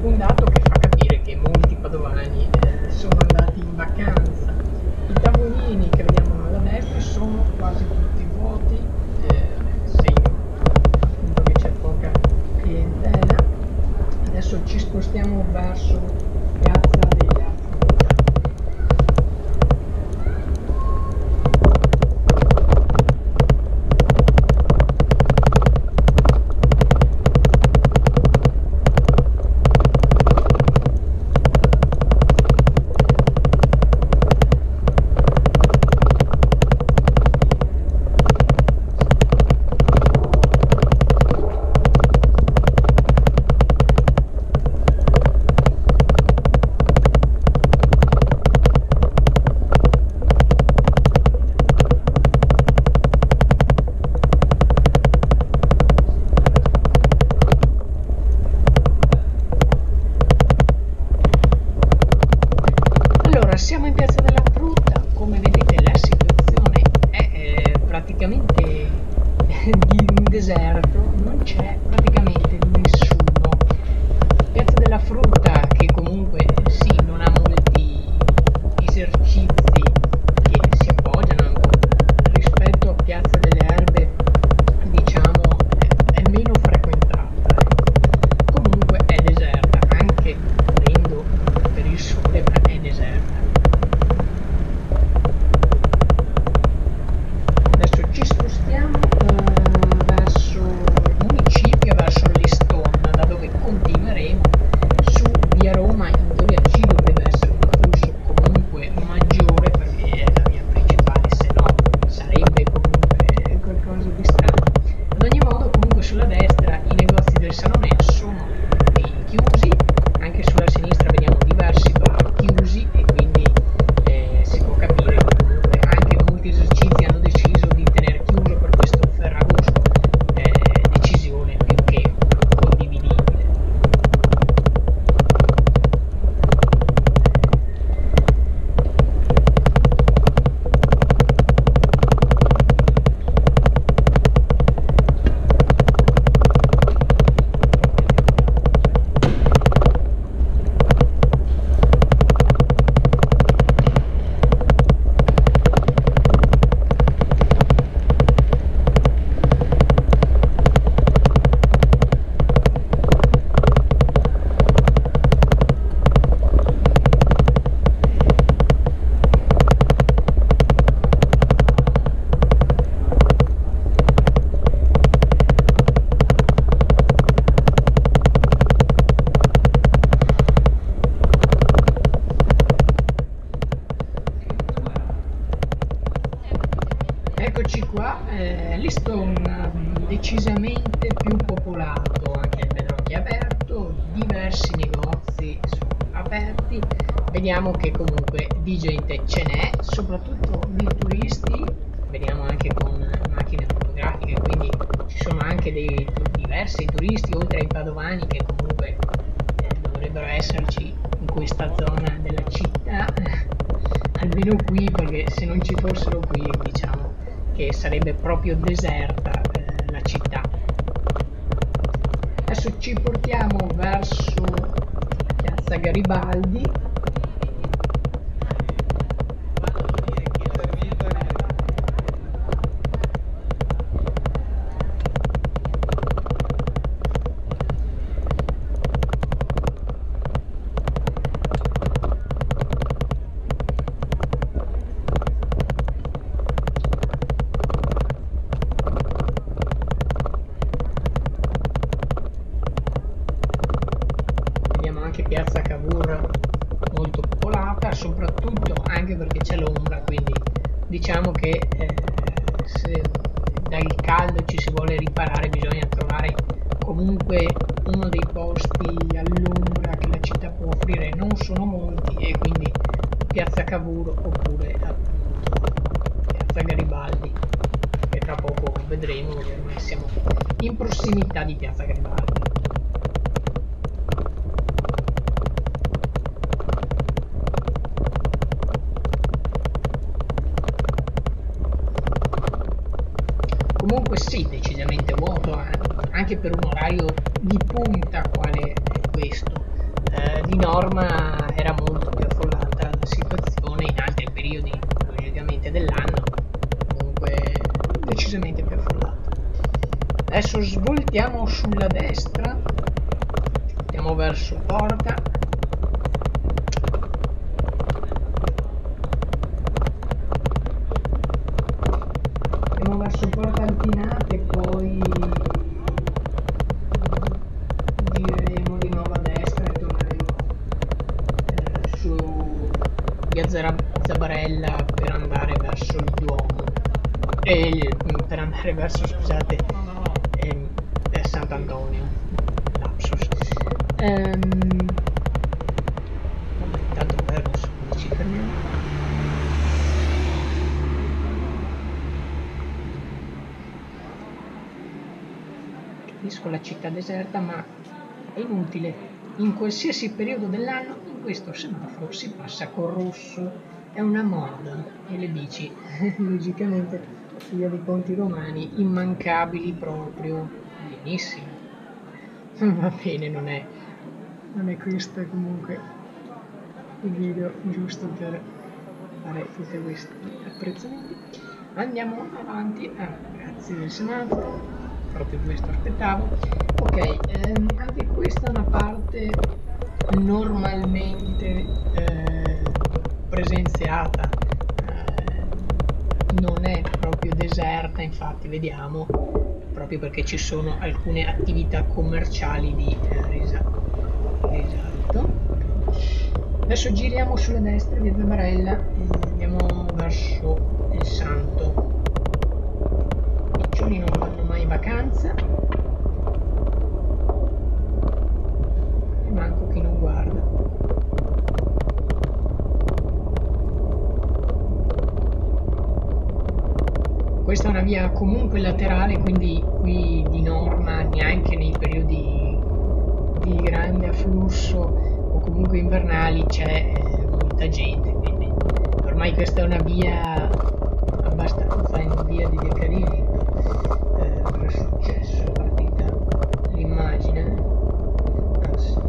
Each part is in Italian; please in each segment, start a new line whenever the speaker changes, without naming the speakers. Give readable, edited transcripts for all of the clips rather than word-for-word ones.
un dato che fa capire che molti padovani sono andati in vacanza. I tavolini che vediamo alla destra sono quasi tutti vuoti, segno appunto che c'è poca clientela. Adesso ci spostiamo verso Piazza della Frutta. Siamo in Piazza della Frutta, come vedete la situazione è praticamente di un deserto, non c'è praticamente nessuno. Piazza della Frutta che comunque sì, non ha molti esercizi che si appoggiano rispetto a Piazza delle Erbe, diciamo è meno frequentata, comunque è deserta, anche prendo per il sole, ma è deserta. Ci spostiamo verso il municipio, verso l'Estonda, da dove continueremo su via Roma. In teoria ci dovrebbe essere un flusso comunque maggiore perché è la via principale, se no sarebbe comunque qualcosa di strano. Ad ogni modo, comunque sulla destra i negozi del Salone sono chiusi, anche sulla sinistra vediamo diversi bar chiusi e quindi si può capire che comunque anche molti esercizi hanno deciso di tenere chiuso per questo Ferragosto, decisione più che condividibile. Eccoci qua, l'Estonda decisamente più popolato, anche il Bedrock è aperto, diversi negozi sono aperti, vediamo che comunque di gente ce n'è, soprattutto di turisti, vediamo anche con macchine fotografiche, quindi ci sono anche diversi turisti oltre ai padovani che comunque dovrebbero esserci in questa zona della città, almeno qui, perché se non ci fossero qui diciamo che sarebbe proprio deserta la città. Adesso ci portiamo verso Piazza Garibaldi. Anche Piazza Cavour molto popolata, soprattutto anche perché c'è l'ombra, quindi diciamo che se dal caldo ci si vuole riparare bisogna trovare comunque uno dei posti all'ombra che la città può offrire, non sono molti, e quindi Piazza Cavour oppure appunto Piazza Garibaldi, che tra poco vedremo, che ormai siamo in prossimità di Piazza Garibaldi. Comunque sì, decisamente vuoto, anche per un orario di punta quale è questo. di norma era molto più affollata la situazione, in altri periodi logicamente dell'anno comunque decisamente più affollata. Adesso svoltiamo sulla destra, andiamo verso Porta. Andiamo verso Porta Altinate, poi gireremo di nuovo a destra e torneremo su via Zabarella per andare verso il Duomo. Per andare verso, scusate, Sant'Antonio, lapsus. Vabbè, intanto verso ci fermiamo. Capisco la città deserta, ma è inutile. In qualsiasi periodo dell'anno in questo semaforo si passa col rosso. È una moda e le bici, logicamente, via dei Ponti Romani, immancabili proprio. Benissimo. Va bene, non è questo comunque il video giusto per fare tutti questi apprezzamenti. Andiamo avanti. Grazie del semaforo, proprio questo aspettavo. Ok, anche questa è una parte normalmente presenziata, non è proprio deserta, infatti vediamo, proprio perché ci sono alcune attività commerciali di risalto. Adesso giriamo sulla destra via Zabarella e andiamo verso il Santo. I piccioni non vanno mai in vacanza e manco chi non guarda. Questa è una via comunque laterale, quindi qui di norma neanche nei periodi di grande afflusso o comunque invernali c'è molta gente, quindi ormai questa è una via abbastanza in via di decadimento. Cosa è successo? È partita l'immagine? Ah sì.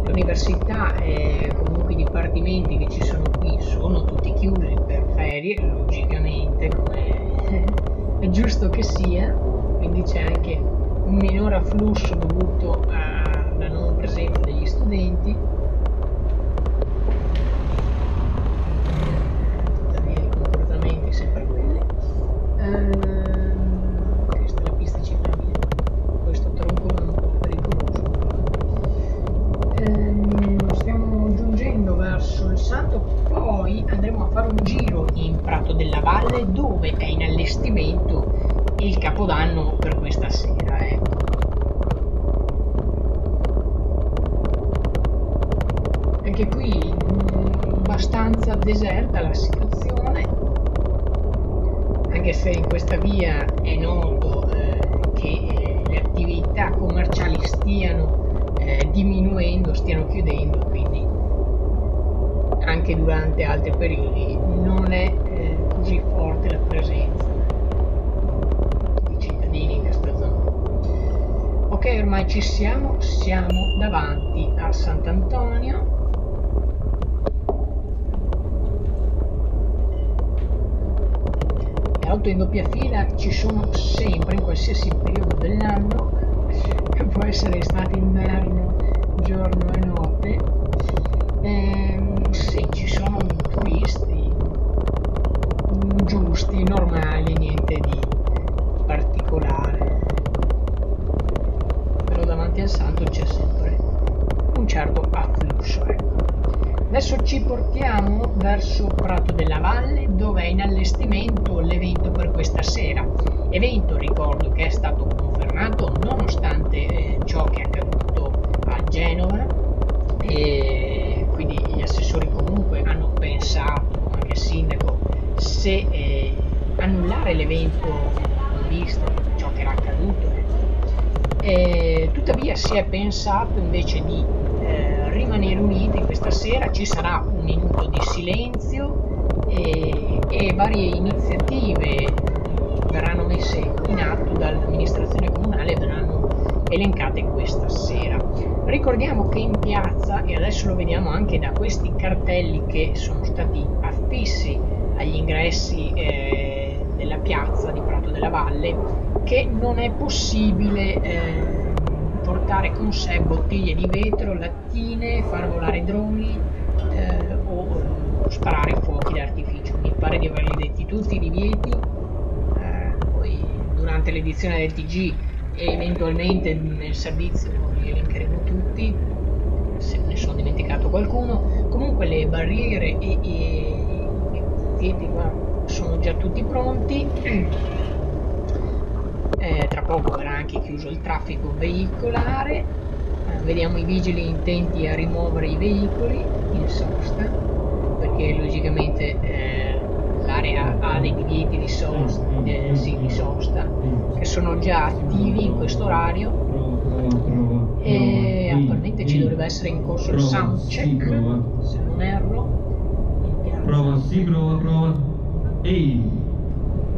L'università e comunque i dipartimenti che ci sono qui sono tutti chiusi per ferie, logicamente, come è giusto che sia, quindi c'è anche un minore afflusso dovuto alla non presenza degli studenti. Tuttavia i comportamenti sempre quelli. Questa è la pista ciclabile, questo tronco è un po' pericoloso. Stiamo giungendo verso il Santo, poi andremo a fare un giro in Prato della Valle dove è in allestimento il Capodanno per questa sera, ecco. Anche qui abbastanza deserta la situazione, anche se in questa via è noto che stiano diminuendo, stiano chiudendo, quindi anche durante altri periodi non è così forte la presenza di cittadini in questa zona. Ok, ormai ci siamo davanti a Sant'Antonio. Le auto in doppia fila ci sono sempre, in qualsiasi periodo dell'anno, che può essere estate, inverno, giorno e notte. Sì, ci sono turisti giusti, normali, niente di particolare, però davanti al santo c'è sempre un certo afflusso, ecco. Adesso ci portiamo verso Prato della Valle, dove è in allestimento l'evento per questa sera. Evento, ricordo, che è stato confermato nonostante ciò che è accaduto a Genova, e quindi gli assessori comunque hanno pensato, anche il sindaco, se annullare l'evento visto ciò che era accaduto. Tuttavia si è pensato invece di rimanere uniti questa sera. Ci sarà un minuto di silenzio e varie iniziative verranno messe in atto dall'amministrazione comunale e verranno elencate questa sera. Ricordiamo che in piazza, e adesso lo vediamo anche da questi cartelli che sono stati affissi agli ingressi della piazza di Prato della Valle, che non è possibile portare con sé bottiglie di vetro, lattine, far volare droni o sparare fuochi d'artificio. Mi pare di averli detti tutti i divieti. Poi durante l'edizione del TG e eventualmente nel servizio li elencheremo tutti, se ne sono dimenticato qualcuno. Comunque le barriere e i divieti sono già tutti pronti. Tra poco verrà anche chiuso il traffico veicolare. Vediamo i vigili intenti a rimuovere i veicoli in sosta, perché logicamente l'area ha dei divieti di sosta, che sono già attivi in questo orario, e attualmente ci dovrebbe essere in corso il sound check, se non erro.
Prova.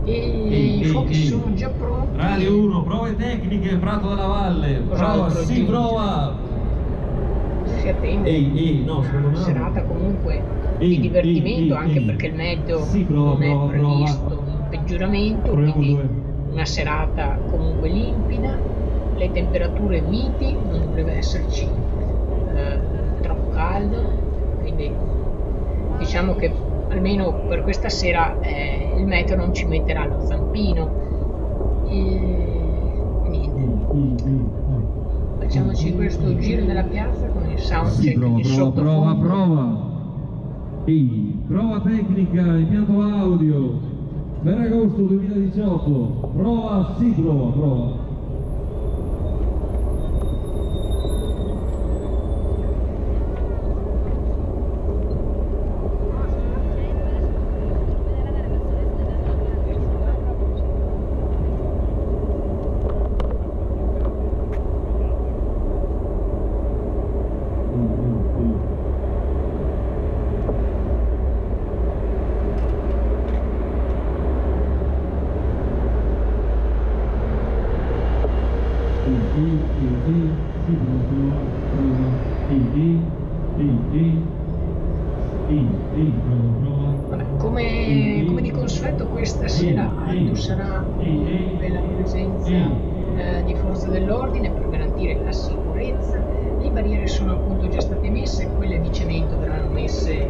I fuochi sono già pronti.
Radio 1, prove tecniche, Prato della Valle. Prova.
Si attende una serata comunque di divertimento, anche perché il meteo non è previsto un peggioramento, quindi una serata comunque limpida, le temperature miti, non dovrebbe esserci troppo caldo, quindi diciamo che almeno per questa sera il meteo non ci metterà lo zampino. Niente, facciamoci questo giro della piazza con il soundcheck di sottofondo.
Prova tecnica, impianto audio per agosto 2018. Prova.
Come di consueto questa sera ci sarà la presenza di forze dell'ordine per garantire la sicurezza. Le barriere sono appunto già state messe, quelle di cemento verranno messe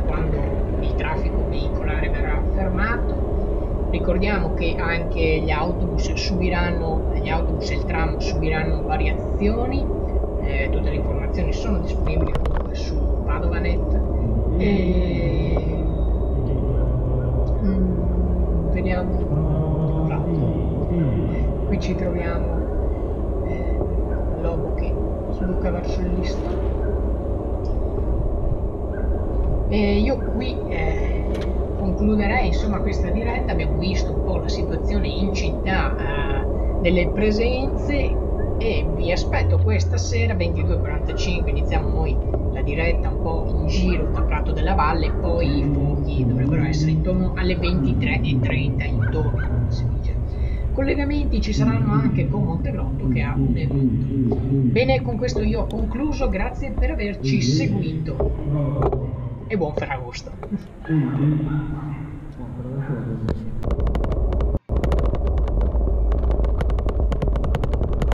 quando il traffico veicolare verrà fermato. Ricordiamo che anche gli autobus e il tram subiranno variazioni. Tutte le informazioni sono disponibili comunque su Padovanet. Vediamo, qui ci troviamo l'uomo che sbuca verso il listone, e io qui concluderei insomma questa diretta. Abbiamo visto un po' la situazione in città delle presenze. e vi aspetto questa sera 22:45, iniziamo noi la diretta un po' in giro da Prato della Valle, poi i fuochi dovrebbero essere intorno alle 23:30 intorno, si dice. Collegamenti ci saranno anche con Montegrotto che ha un evento. Bene, con questo io ho concluso, grazie per averci seguito e buon Ferragosto.